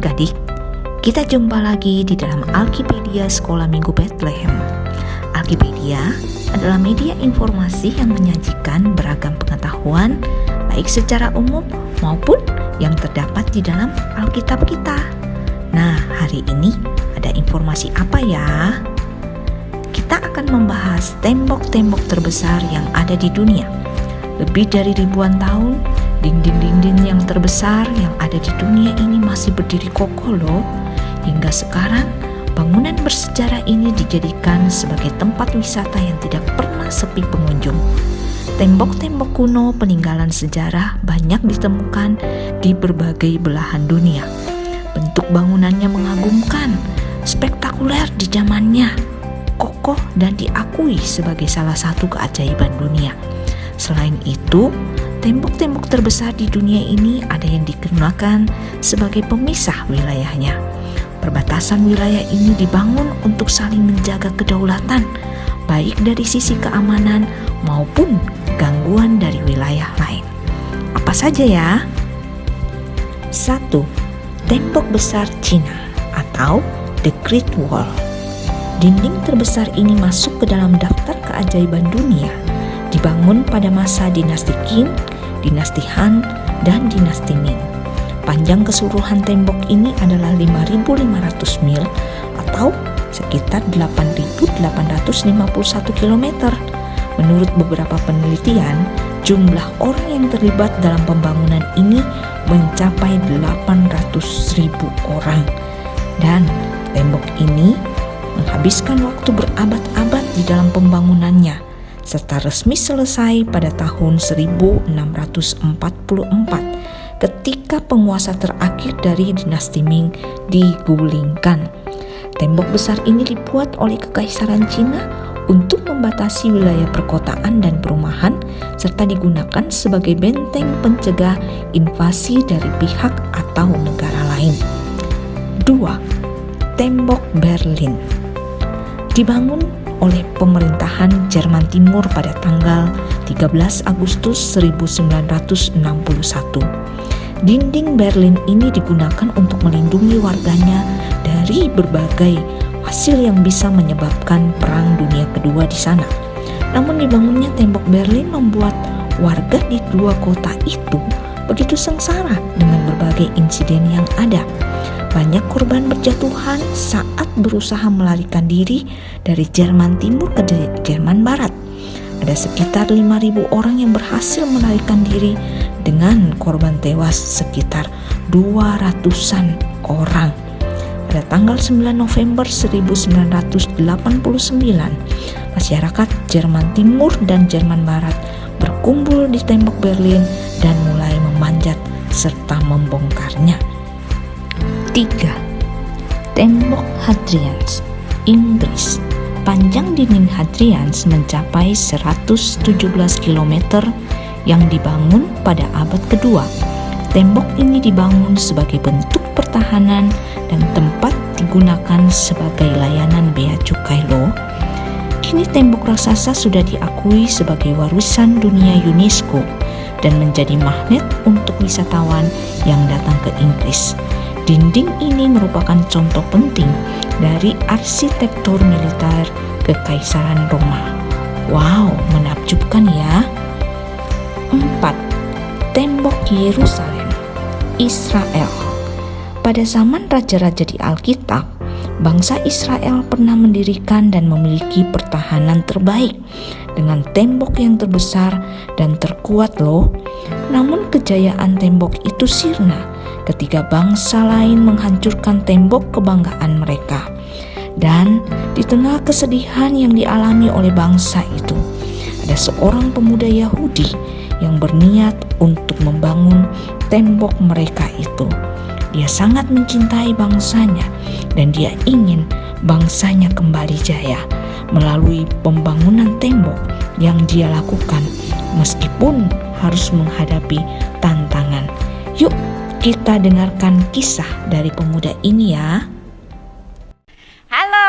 adik-adik, kita jumpa lagi di dalam Alkipedia Sekolah Minggu Bethlehem. Alkipedia adalah media informasi yang menyajikan beragam pengetahuan, baik secara umum maupun yang terdapat di dalam Alkitab kita. Nah, hari ini ada informasi apa ya? Kita akan membahas tembok-tembok terbesar yang ada di dunia. Lebih dari ribuan tahun, dinding-dinding yang terbesar yang ada di dunia ini masih berdiri kokoh loh. Hingga sekarang, bangunan bersejarah ini dijadikan sebagai tempat wisata yang tidak pernah sepi pengunjung. Tembok-tembok kuno peninggalan sejarah banyak ditemukan di berbagai belahan dunia. Bentuk bangunannya mengagumkan, spektakuler di zamannya, kokoh dan diakui sebagai salah satu keajaiban dunia. Selain itu, tembok-tembok terbesar di dunia ini ada yang digunakan sebagai pemisah wilayahnya. Perbatasan wilayah ini dibangun untuk saling menjaga kedaulatan, baik dari sisi keamanan maupun gangguan dari wilayah lain. Apa saja ya? 1. Tembok besar Cina atau The Great Wall. Dinding terbesar ini masuk ke dalam daftar keajaiban dunia. Dibangun pada masa dinasti Qin, dinasti Han, dan dinasti Ming. Panjang keseluruhan tembok ini adalah 5.500 mil atau sekitar 8.851 km. Menurut beberapa penelitian, jumlah orang yang terlibat dalam pembangunan ini mencapai 800.000 orang. Dan tembok ini menghabiskan waktu berabad-abad di dalam pembangunannya, serta resmi selesai pada tahun 1644 ketika penguasa terakhir dari dinasti Ming digulingkan. Tembok besar ini dibuat oleh Kekaisaran Cina untuk membatasi wilayah perkotaan dan perumahan, serta digunakan sebagai benteng pencegah invasi dari pihak atau negara lain. 2. Tembok Berlin. Dibangun oleh pemerintahan Jerman Timur pada tanggal 13 Agustus 1961. Dinding Berlin ini digunakan untuk melindungi warganya dari berbagai hasil yang bisa menyebabkan Perang Dunia Kedua di sana. Namun dibangunnya tembok Berlin membuat warga di dua kota itu begitu sengsara dengan berbagai insiden yang ada. Banyak korban berjatuhan saat berusaha melarikan diri dari Jerman Timur ke Jerman Barat. Ada sekitar 5.000 orang yang berhasil melarikan diri dengan korban tewas sekitar 200-an orang. Pada tanggal 9 November 1989, masyarakat Jerman Timur dan Jerman Barat berkumpul di tembok Berlin dan mulai memanjat serta membongkarnya. 3. Tembok Hadrians, Inggris. Panjang dinding Hadrians mencapai 117 km yang dibangun pada abad kedua. Tembok ini dibangun sebagai bentuk pertahanan dan tempat digunakan sebagai layanan bea cukai loh. Kini tembok raksasa sudah diakui sebagai warisan dunia UNESCO dan menjadi magnet untuk wisatawan yang datang ke Inggris. Dinding ini merupakan contoh penting dari arsitektur militer Kekaisaran Roma. Wow, menakjubkan ya. 4. Tembok Yerusalem, Israel. Pada zaman raja-raja di Alkitab, bangsa Israel pernah mendirikan dan memiliki pertahanan terbaik dengan tembok yang terbesar dan terkuat loh. Namun kejayaan tembok itu sirna ketika bangsa lain menghancurkan tembok kebanggaan mereka. Dan di tengah kesedihan yang dialami oleh bangsa itu, ada seorang pemuda Yahudi yang berniat untuk membangun tembok mereka itu. Dia sangat mencintai bangsanya dan dia ingin bangsanya kembali jaya melalui pembangunan tembok yang dia lakukan meskipun harus menghadapi tantangan. Yuk kita dengarkan kisah dari pemuda ini ya. Halo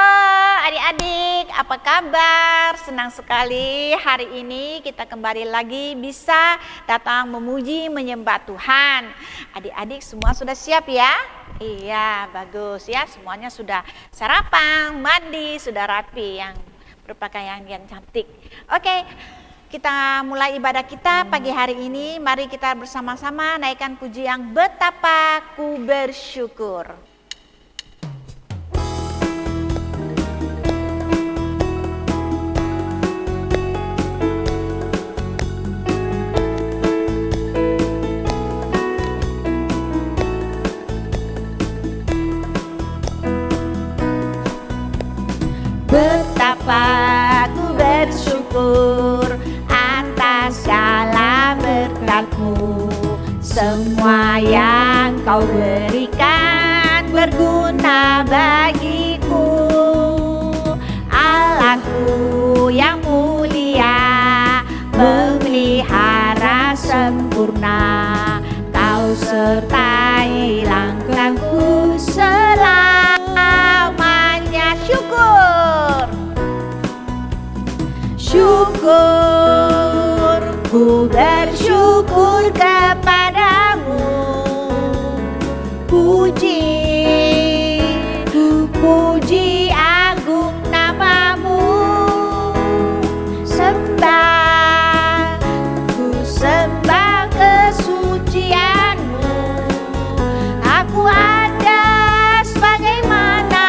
adik-adik, apa kabar? Senang sekali hari ini kita kembali lagi bisa datang memuji menyembah Tuhan. Adik-adik semua sudah siap ya? Iya, bagus ya. Semuanya sudah sarapan, mandi, sudah rapi, yang berpakaian yang cantik. Oke, kita mulai ibadah kita pagi hari ini. Mari kita bersama-sama naikkan puji yang betapa ku bersyukur. Betapa ku bersyukur atas segala berkat-Mu. Semua yang Kau berikan berguna bagiku. Allahku yang mulia, memelihara sempurna. Kau sertai langkahku selamanya. Syukur, syukur, ku bersyukur kepadamu. Puji, ku puji agung namamu. Sembah, ku sembah kesucianmu. Aku ada sebagaimana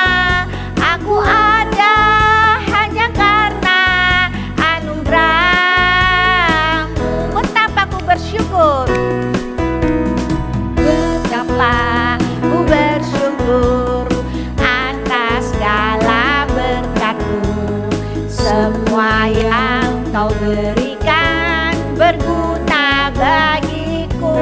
aku ada hanya karena anugerah-Mu. Betapa ku bersyukur, betapa ku bersyukur atas segala berkat-Mu. Semua yang Kau berikan berguna bagiku.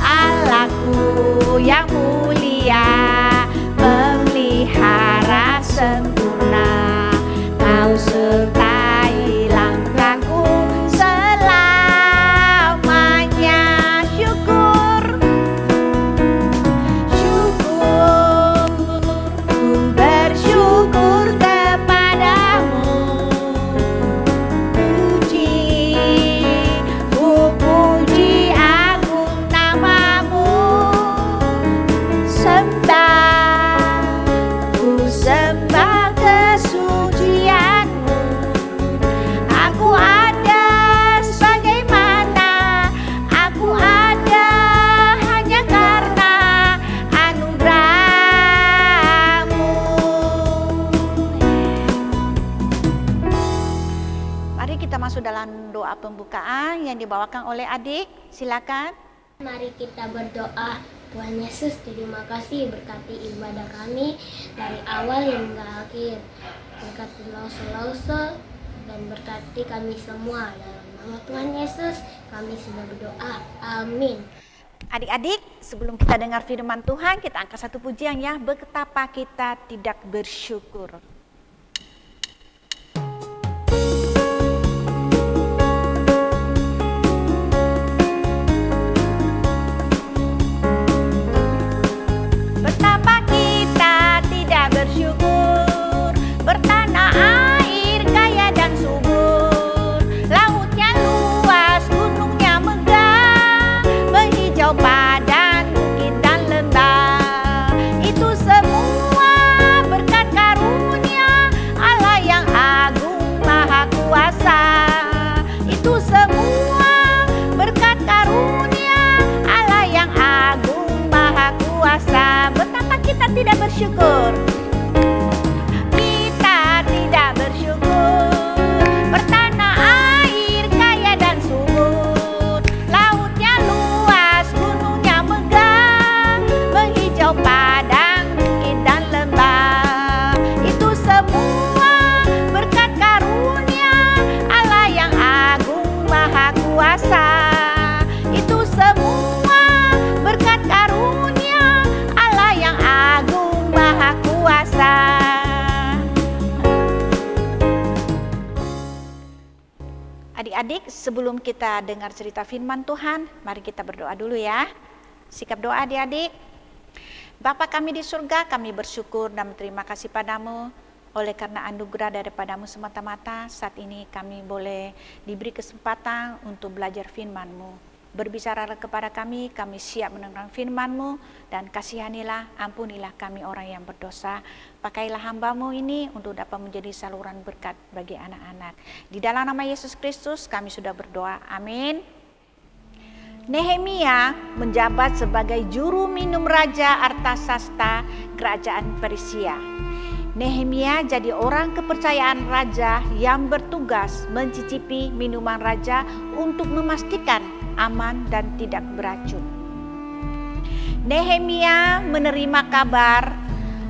Allahku yang mulia, memelihara sempurna. Kau sertai langkahku selamanya. Syukur, syukur, ku bersyukur kepadamu. Puji, ku puji agung namamu. Sembah, ku sembah kesucianmu. Aku ada sebagaimana aku ada hanya karena anugerah-Mu. Mari kita masuk dalam doa pembukaan yang dibawakan oleh adik. Silakan. Mari kita berdoa. Tuhan Yesus, terima kasih berkati ibadah kami dari awal hingga akhir. Berkati lause-lause dan berkati kami semua. Dalam nama Tuhan Yesus kami sudah berdoa. Amin. Adik-adik, sebelum kita dengar firman Tuhan, kita angkat satu pujian ya. Betapa kita tidak bersyukur. Betapa kita tidak bersyukur, bertanah air kaya dan subur, lautnya luas, gunungnya megah, menghijau padang, bukit dan lembah. Itu semua berkat karunia Allah yang agung maha kuasa. Itu semua berkat karunia Allah yang agung maha kuasa. Betapa kita tidak bersyukur, kita tidak bersyukur, bertanah air kaya dan subur, lautnya luas, gunungnya megah, menghijau padang, bukit dan lembah. Itu semua berkat karunia Allah yang agung maha kuasa. Itu semua berkat karunia Allah yang agung maha kuasa. Adik-adik, sebelum kita dengar cerita firman Tuhan, mari kita berdoa dulu ya. Sikap doa adik-adik. Bapa kami di surga, kami bersyukur dan berterima kasih padamu Oleh karena anugerah daripadamu semata-mata, saat ini kami boleh diberi kesempatan untuk belajar firman-Mu. Berbicara kepada kami siap mendengar firman-Mu, dan kasihanilah, ampunilah kami orang yang berdosa. Pakailah hamba-Mu ini untuk dapat menjadi saluran berkat bagi anak-anak. Di dalam nama Yesus Kristus kami sudah berdoa, amin. Nehemia menjabat sebagai juru minum Raja Artasasta kerajaan Persia. Nehemia jadi orang kepercayaan raja yang bertugas mencicipi minuman raja untuk memastikan aman dan tidak beracun. Nehemia menerima kabar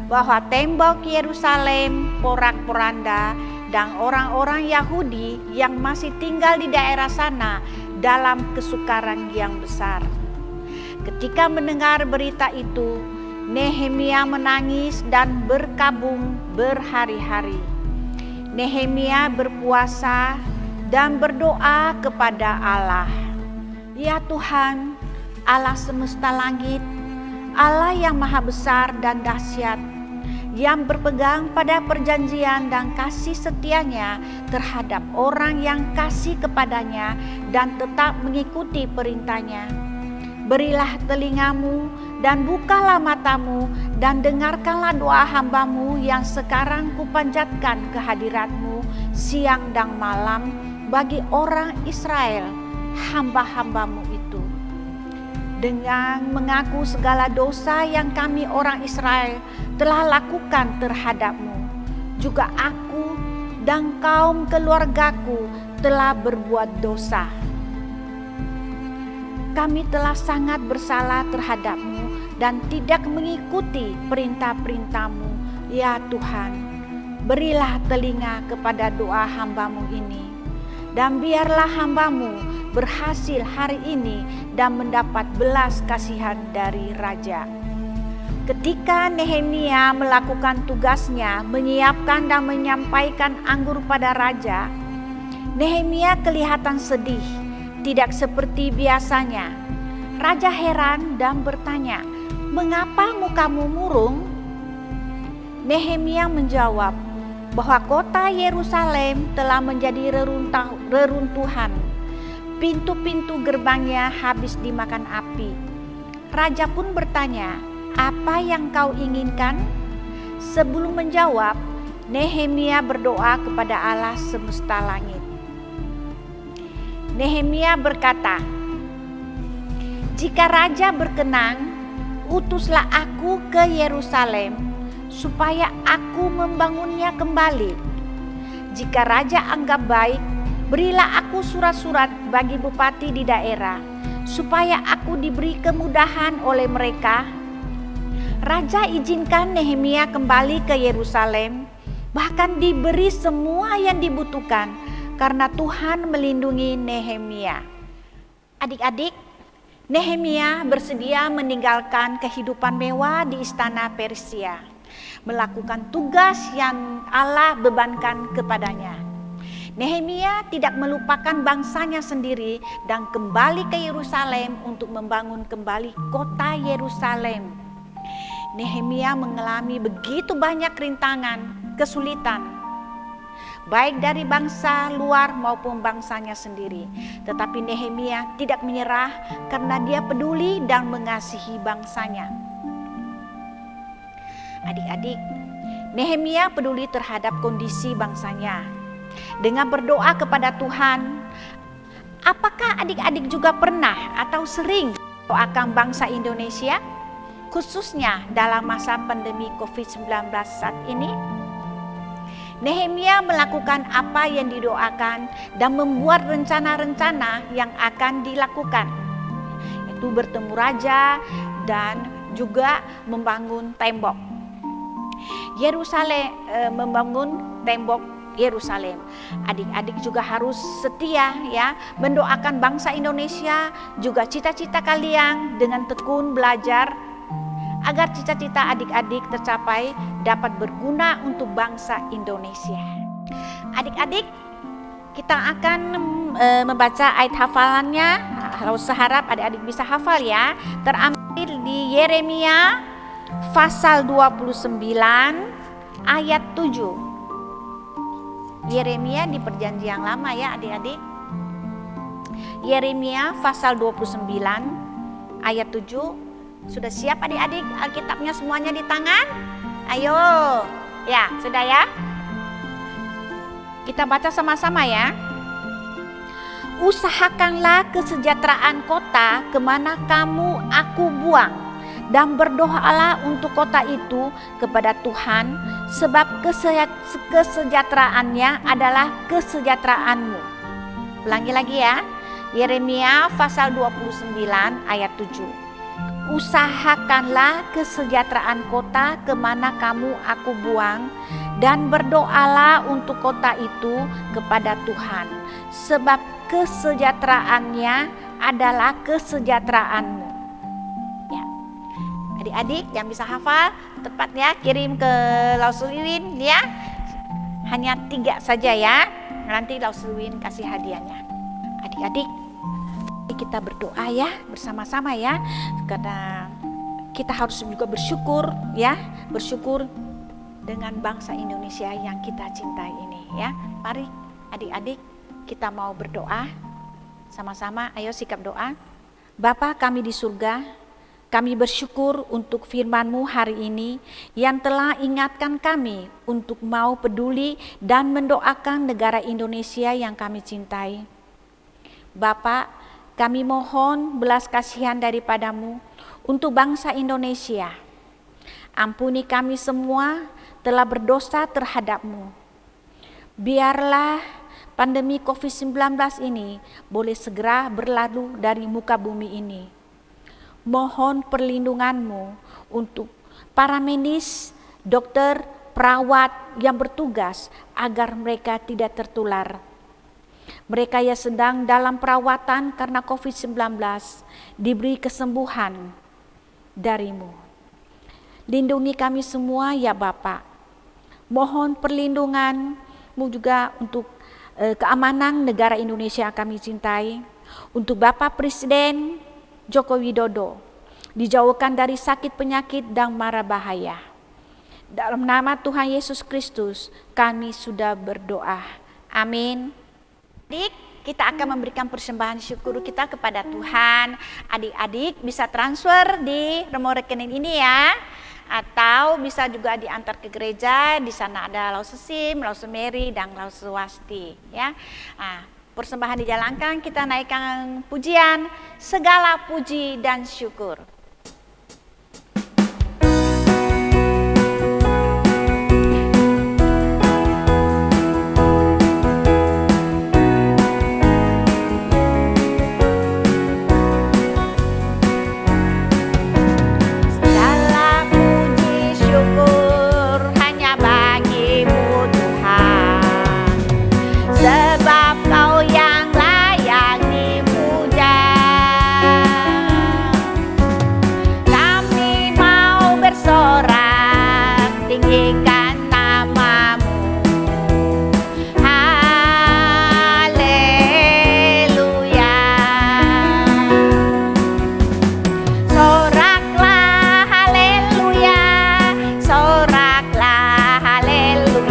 bahwa tembok Yerusalem porak-poranda dan orang-orang Yahudi yang masih tinggal di daerah sana dalam kesukaran yang besar. Ketika mendengar berita itu, Nehemia menangis dan berkabung berhari-hari. Nehemia berpuasa dan berdoa kepada Allah. Ya Tuhan, Allah semesta langit, Allah yang maha besar dan dahsyat, yang berpegang pada perjanjian dan kasih setianya terhadap orang yang kasih kepadanya dan tetap mengikuti perintahnya. Berilah telingamu dan bukalah matamu dan dengarkanlah doa hamba-Mu yang sekarang kupanjatkan kehadirat-Mu siang dan malam bagi orang Israel, hamba-hamba-Mu itu. Dengan mengaku segala dosa yang kami orang Israel telah lakukan terhadap-Mu, juga aku dan kaum keluargaku telah berbuat dosa. Kami telah sangat bersalah terhadap-Mu dan tidak mengikuti perintah-perintah-Mu. Ya Tuhan, berilah telinga kepada doa hamba-Mu ini, dan biarlah hamba-Mu berhasil hari ini dan mendapat belas kasihan dari Raja. Ketika Nehemia melakukan tugasnya menyiapkan dan menyampaikan anggur pada Raja, Nehemia kelihatan sedih, tidak seperti biasanya. Raja heran dan bertanya, "Mengapa mukamu murung?" Nehemia menjawab bahwa kota Yerusalem telah menjadi reruntuhan. Pintu-pintu gerbangnya habis dimakan api. Raja pun bertanya, "Apa yang kau inginkan?" Sebelum menjawab, Nehemia berdoa kepada Allah semesta langit. Nehemia berkata, "Jika raja berkenan, utuslah aku ke Yerusalem supaya aku membangunnya kembali. Jika raja anggap baik, berilah aku surat-surat bagi bupati di daerah, supaya aku diberi kemudahan oleh mereka." Raja izinkan Nehemia kembali ke Yerusalem, bahkan diberi semua yang dibutuhkan, karena Tuhan melindungi Nehemia. Adik-adik, Nehemia bersedia meninggalkan kehidupan mewah di istana Persia, melakukan tugas yang Allah bebankan kepadanya. Nehemia tidak melupakan bangsanya sendiri dan kembali ke Yerusalem untuk membangun kembali kota Yerusalem. Nehemia mengalami begitu banyak rintangan, kesulitan, baik dari bangsa luar maupun bangsanya sendiri. Tetapi Nehemia tidak menyerah karena dia peduli dan mengasihi bangsanya. Adik-adik, Nehemia peduli terhadap kondisi bangsanya. Dengan berdoa kepada Tuhan, apakah adik-adik juga pernah atau sering doakan bangsa Indonesia, khususnya dalam masa pandemi COVID-19 saat ini? Nehemia melakukan apa yang didoakan dan membuat rencana-rencana yang akan dilakukan, yaitu bertemu raja dan juga membangun tembok Yerusalem, Yerusalem. Adik-adik juga harus setia ya, mendoakan bangsa Indonesia, juga cita-cita kalian dengan tekun belajar agar cita-cita adik-adik tercapai dapat berguna untuk bangsa Indonesia. Adik-adik, kita akan membaca ayat hafalannya. Harus seharap adik-adik bisa hafal ya. Terambil di Yeremia pasal 29 ayat 7. Yeremia di perjanjian lama ya adik-adik. Yeremia pasal 29 ayat 7. Sudah siap adik-adik Alkitabnya semuanya di tangan? Ayo. Ya, sudah ya? Kita baca sama-sama ya. Usahakanlah kesejahteraan kota kemana kamu aku buang, dan berdoalah untuk kota itu kepada Tuhan, sebab kesejahteraannya adalah kesejahteraanmu. Ulangi lagi ya. Yeremia pasal 29 ayat 7. Usahakanlah kesejahteraan kota kemana kamu aku buang, dan berdoalah untuk kota itu kepada Tuhan, sebab kesejahteraannya adalah kesejahteraanmu. Ya. Adik-adik yang bisa hafal tepat ya, kirim ke Lausuliwin ya. Hanya 3 saja ya. Nanti Lausuliwin kasih hadiahnya. Adik-adik, kita berdoa ya bersama-sama ya, karena kita harus juga bersyukur ya, bersyukur dengan bangsa Indonesia yang kita cintai ini ya. Mari adik-adik kita mau berdoa sama-sama. Ayo sikap doa. Bapa kami di surga, kami bersyukur untuk firman-Mu hari ini yang telah ingatkan kami untuk mau peduli dan mendoakan negara Indonesia yang kami cintai. Bapa, kami mohon belas kasihan daripada-Mu untuk bangsa Indonesia. Ampuni kami semua telah berdosa terhadap-Mu. Biarlah pandemi COVID-19 ini boleh segera berlalu dari muka bumi ini. Mohon perlindungan-Mu untuk para medis, dokter, perawat yang bertugas agar mereka tidak tertular. Mereka yang sedang dalam perawatan karena COVID-19 diberi kesembuhan dari-Mu. Lindungi kami semua ya Bapa. Mohon perlindungan-Mu juga untuk keamanan negara Indonesia yang kami cintai. Untuk Bapak Presiden Joko Widodo, dijauhkan dari sakit penyakit dan mara bahaya. Dalam nama Tuhan Yesus Kristus kami sudah berdoa. Amin. Adik, kita akan memberikan persembahan syukur kita kepada Tuhan. Adik-adik bisa transfer di nomor rekening ini ya, atau bisa juga diantar ke gereja. Di sana ada Laususim, Lausumeri, dan Lausuwasti ya. Nah, persembahan dijalankan, kita naikkan pujian, segala puji dan syukur. Haleluya.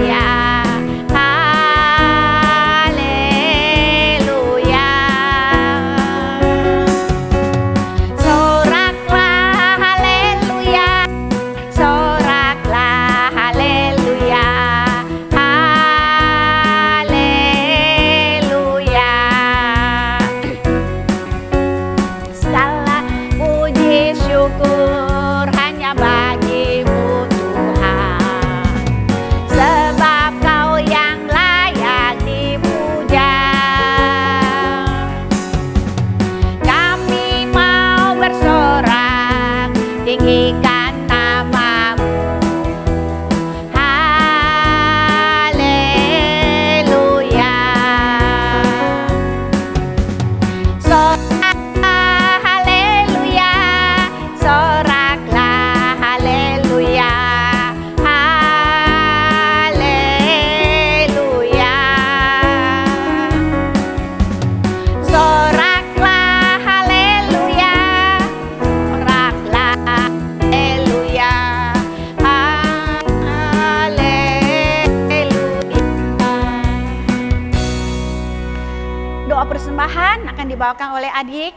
dibawakan oleh adik.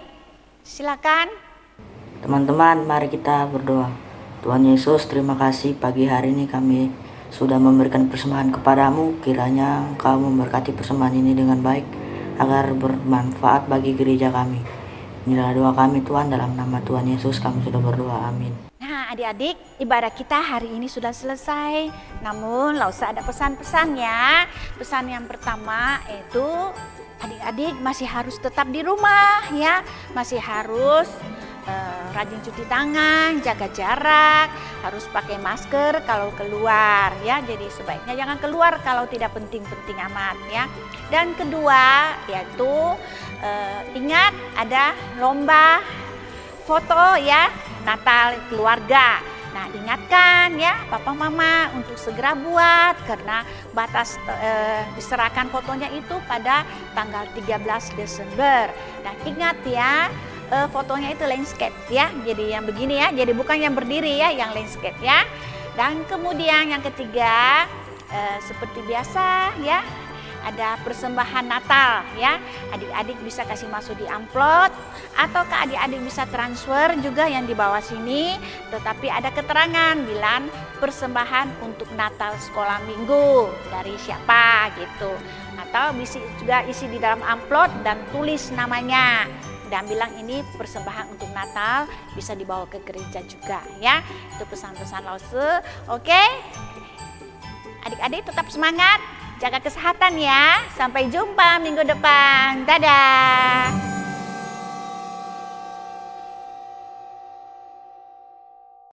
Silakan. Teman-teman, mari kita berdoa. Tuhan Yesus, terima kasih pagi hari ini kami sudah memberikan persembahan kepadamu. Kiranya Engkau memberkati persembahan ini dengan baik, agar bermanfaat bagi gereja kami. Inilah doa kami Tuhan, dalam nama Tuhan Yesus kami sudah berdoa, amin. Nah adik-adik, ibadah kita hari ini sudah selesai. Namun nggak usah ada pesan-pesan ya. Pesan yang pertama itu adik-adik masih harus tetap di rumah ya. Masih harus rajin cuci tangan, jaga jarak, harus pakai masker kalau keluar ya. Jadi sebaiknya jangan keluar kalau tidak penting-penting amat ya. Dan kedua yaitu ingat ada lomba foto ya Natal keluarga. Nah ingatkan ya papa mama untuk segera buat, karena batas diserahkan fotonya itu pada tanggal 13 Desember. Nah ingat ya, fotonya itu landscape ya, jadi yang begini ya, jadi bukan yang berdiri ya, yang landscape ya. Dan kemudian yang ketiga, seperti biasa ya, ada persembahan Natal ya. Adik-adik bisa kasih masuk di amplop, atau adik-adik bisa transfer juga yang di bawah sini, tetapi ada keterangan bilang persembahan untuk Natal sekolah minggu dari siapa gitu. Atau bisa juga isi di dalam amplop dan tulis namanya dan bilang ini persembahan untuk Natal, bisa dibawa ke gereja juga ya. Itu pesan-pesan Lause. Oke, adik-adik tetap semangat, jaga kesehatan ya. Sampai jumpa minggu depan. Dadah.